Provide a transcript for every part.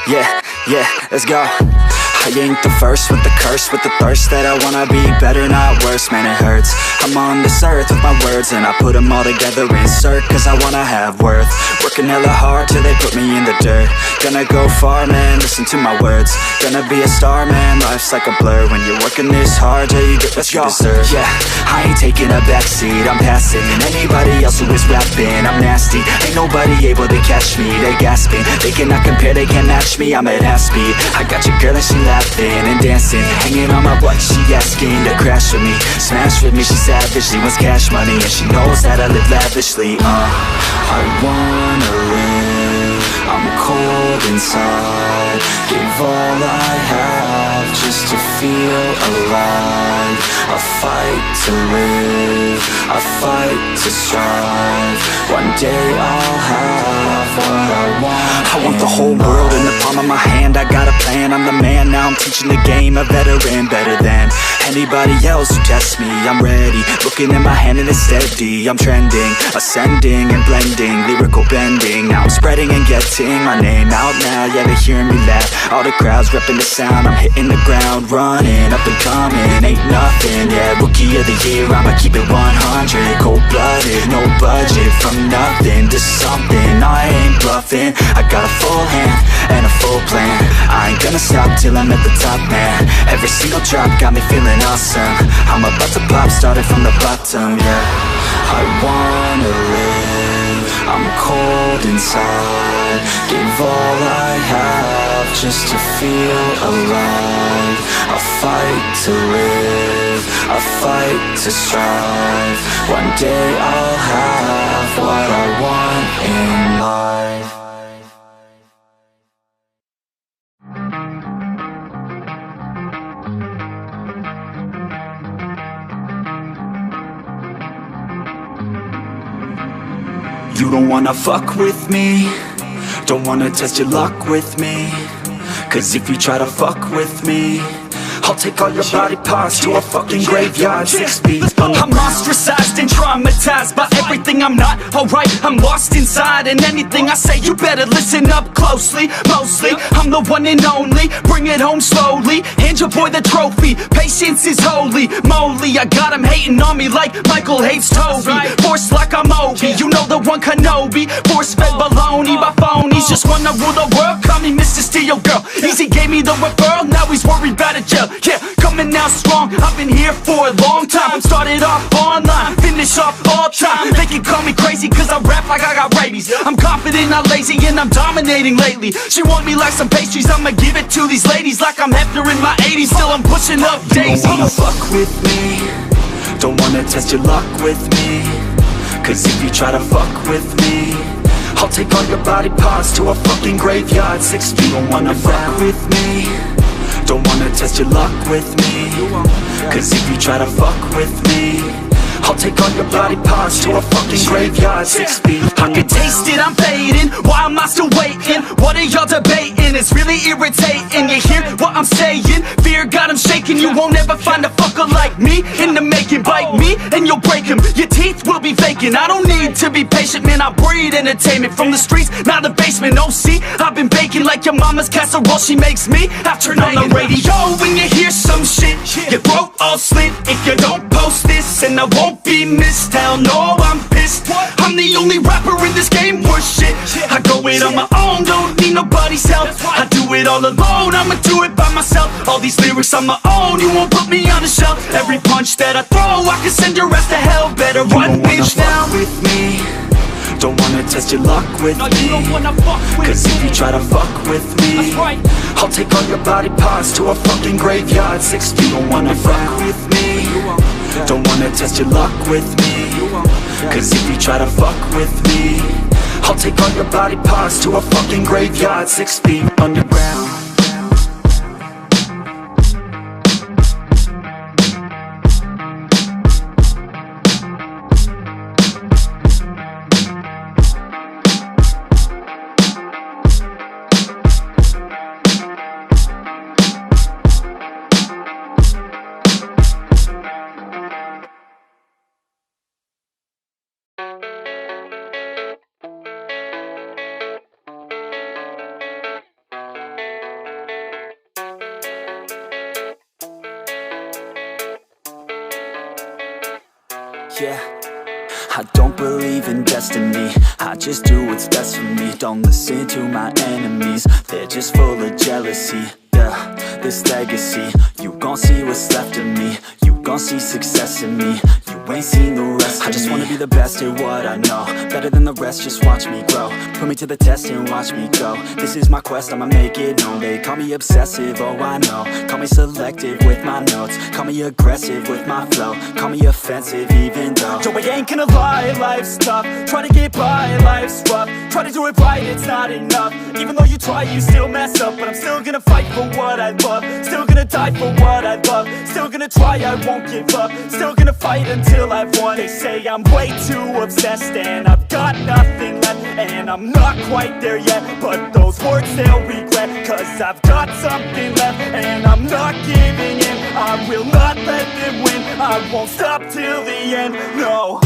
Yeah, let's go. I ain't the first with the curse, with the thirst that I wanna be better, not worse, man it hurts. I'm on this earth with my words and I put them all together, insert, cause I wanna have worth. Working hella hard till they put me in the dirt. Gonna go far, man, listen to my words. Gonna be a star, man, life's like a blur. When you're working this hard, yeah, you get what you deserve. Yeah, I ain't taking a backseat, I'm passing anybody else who is rapping. I'm nasty, ain't nobody able to catch me. They gasping, they cannot compare, they can't match me. I'm at half speed, I got your girl and she laughing and dancing, hanging on my butt, she asking to crash with me, smash with me. She savage, she wants cash money and she knows that I live lavishly. I wanna live, I'm cold inside. Give all I have just to feel alive. I fight to live, I fight to strive. One day I'll have what I want. I want the whole world in the palm of my hand. I got a plan, I'm the man. Now I'm teaching the game, a veteran, better than anybody else who tests me. I'm ready, looking at my hand and it's steady. I'm trending, ascending and blending, lyrical bending. Now I'm spreading and getting my name out now. Yeah, they're hearing me laugh. All the crowds repping the sound. I'm hitting the ground running, up and coming, ain't nothing. Yeah, rookie of the year, I'ma keep it 100. Cold-blooded, no budget, from nothing to something. I ain't bluffing, I got a full hand and a full plan. I ain't gonna stop till I'm at the top, man. Every single drop got me feeling awesome. I'm about to pop, started from the bottom, yeah. I wanna live, I'm cold inside. Give all I have just to feel alive. I fight to live, I fight to strive. One day I'll have what I want in life. You don't wanna fuck with me, don't wanna test your luck with me. Cause if you try to fuck with me, I'll take all your body parts to a fucking graveyard 6 feet under. I'm ostracized and traumatized by everything I'm not. Alright, I'm lost inside, and anything I say you better listen up closely. Mostly, I'm the one and only, bring it home slowly. Hand your boy the trophy, patience is holy moly. I got him hating on me like Michael hates Toby. Force like I'm Obi, you know the one Kenobi. Force fed baloney by phonies, just wanna rule the world, call me Mr. Steel Girl. Easy gave me the referral, now he's worried about a jail. Yeah, coming out strong, I've been here for a long time. Started off online, finish off all time. They can call me crazy cause I rap like I got rabies. I'm confident, not lazy, and I'm dominating lately. She want me like some pastries, I'ma give it to these ladies like I'm Hefner in my 80s. Still I'm pushing up daisies. Don't wanna fuck with me, don't wanna test your luck with me. Cause if you try to fuck with me, I'll take all your body parts to a fucking graveyard 6 feet. Don't wanna fuck with me, don't wanna test your luck with me. Cause if you try to fuck with me, I'll take all your body parts to a fucking graveyard 6 feet. I can taste it, I'm fading. Why am I still waiting? What are y'all debating? It's really irritating. You hear what I'm saying? Fear got him shaking. You won't ever find a fucker like me in the making. Bite me and you'll break him. Your teeth will be vacant. I don't need to be patient, man. I breed entertainment from the streets, not the basement. No, see, I've been baking like your mama's casserole. She makes me. I turn on the radio when you hear some shit. Your throat all slit if you don't post this, and I won't be missed. Hell no, I'm pissed. I'm the only rapper in this game worth shit. I go it on my own, don't need nobody's help. I do it all alone, I'ma do it by myself. All these lyrics on my own, you won't put me on the shelf. Every punch that I throw, I can send your ass to hell. Better run, bitch, now. With me, don't wanna test your luck with me. Cause if you try to fuck with me, I'll take all your body parts to a fucking graveyard 6 feet. Don't wanna fuck with me, don't wanna test your luck with me. Cause if you try to fuck with me, I'll take all your body parts to a fucking graveyard 6 feet underground. yeah. I don't believe in destiny, I just do what's best for me. Don't listen to my enemies, they're just full of jealousy. Yeah, this legacy, you gon' see what's left of me. You gon' see success in me, you ain't seen the rest of me. I just wanna be the best at what I know, better than the rest, just watch me grow. Put me to the test and watch me go. This is my quest, I'ma make it known. They call me obsessive, oh I know. Call me selective with my notes, call me aggressive with my flow. Call me offensive even though Joe, I ain't gonna lie, life's tough. Try to get by, life's rough. Try to do it right, it's not enough. Even though you try, you still mess up. But I'm still gonna fight for what I love, still gonna die for what I love. Still gonna try, I won't give up. Still gonna fight until I've won. They say I'm way too obsessed and I've got nothing left, and I'm not quite there yet, but those words they'll regret. Cause I've got something left and I'm not giving in. I will not let them win, I won't stop till the end, no.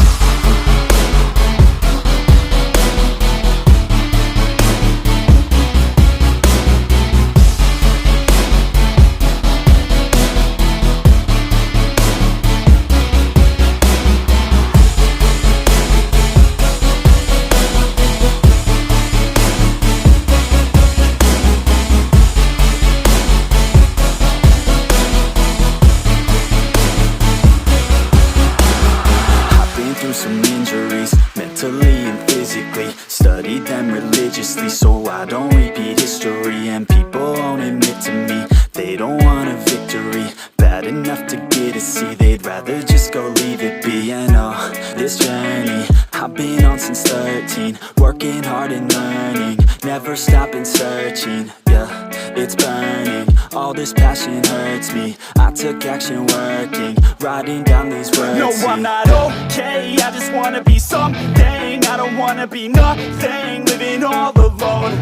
Some injuries, mentally and physically. Studied them religiously so I don't repeat history. And people won't admit to me they don't want a victory bad enough to get a C. They'd rather just go leave it be. And oh, this journey I've been on since 13, working hard and learning, never stopping searching. Yeah, it's burning, all this passion hurts me. I took action working, writing down these words. No, I'm not okay, I just wanna be something. I don't wanna be nothing, living all alone.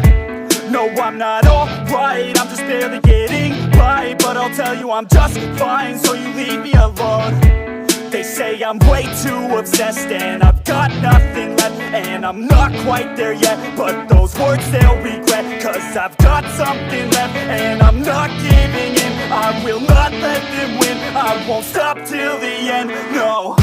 No, I'm not alright, I'm just barely getting by. But I'll tell you I'm just fine, so you leave me alone. They say I'm way too obsessed and I've got nothing left, and I'm not quite there yet, but those words they'll regret. Cause I've got something left and I'm not giving in. I will not let them win, I won't stop till the end, no.